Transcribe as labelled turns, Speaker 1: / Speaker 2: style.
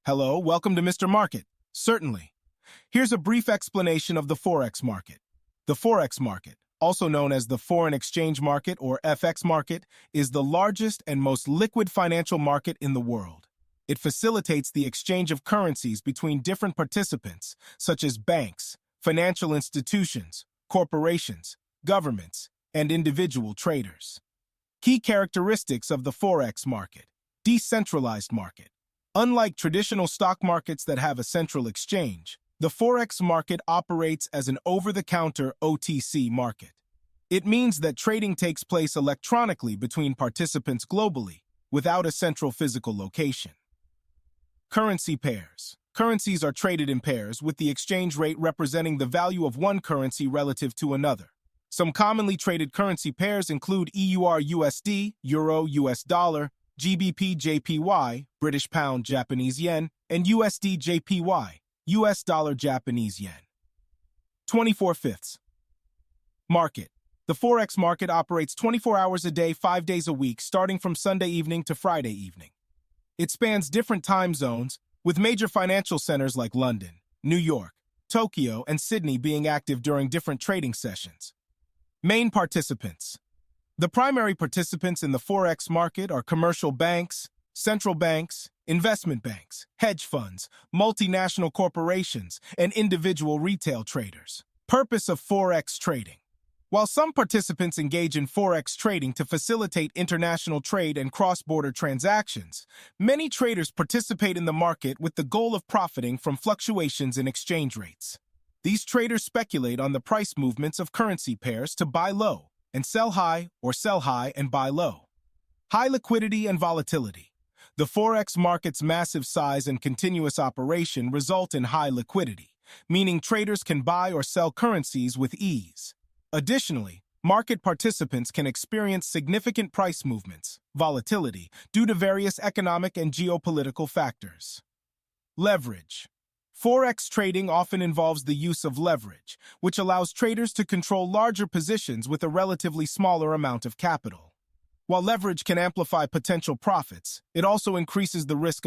Speaker 1: Hello, welcome to Mr. Market. Certainly. Here's a brief explanation of the Forex market. The Forex market, also known as the foreign exchange market or FX market, is the largest and most liquid financial market in the world. It facilitates the exchange of currencies between different participants, such as banks, financial institutions, corporations, governments, and individual traders. Key characteristics of the Forex market. Decentralized market. Unlike traditional stock markets that have a central exchange, the Forex market operates as an over-the-counter OTC market. It means that trading takes place electronically between participants globally, without a central physical location. Currency pairs. Currencies are traded in pairs, with the exchange rate representing the value of one currency relative to another. Some commonly traded currency pairs include EUR-USD, Euro-US dollar, GBP-JPY, British pound Japanese yen, and USD-JPY, US dollar Japanese yen. 24/5. Market. The Forex market operates 24 hours a day, 5 days a week, starting from Sunday evening to Friday evening. It spans different time zones, with major financial centers like London, New York, Tokyo, and Sydney being active during different trading sessions. Main participants. The primary participants in the Forex market are commercial banks, central banks, investment banks, hedge funds, multinational corporations, and individual retail traders. Purpose of Forex trading. While some participants engage in Forex trading to facilitate international trade and cross-border transactions, many traders participate in the market with the goal of profiting from fluctuations in exchange rates. These traders speculate on the price movements of currency pairs to buy low and sell high, or sell high and buy low. High liquidity and volatility. The Forex market's massive size and continuous operation result in high liquidity, meaning traders can buy or sell currencies with ease. Additionally, market participants can experience significant price movements, volatility, due to various economic and geopolitical factors. Leverage. Forex trading often involves the use of leverage, which allows traders to control larger positions with a relatively smaller amount of capital. While leverage can amplify potential profits, it also increases the risk of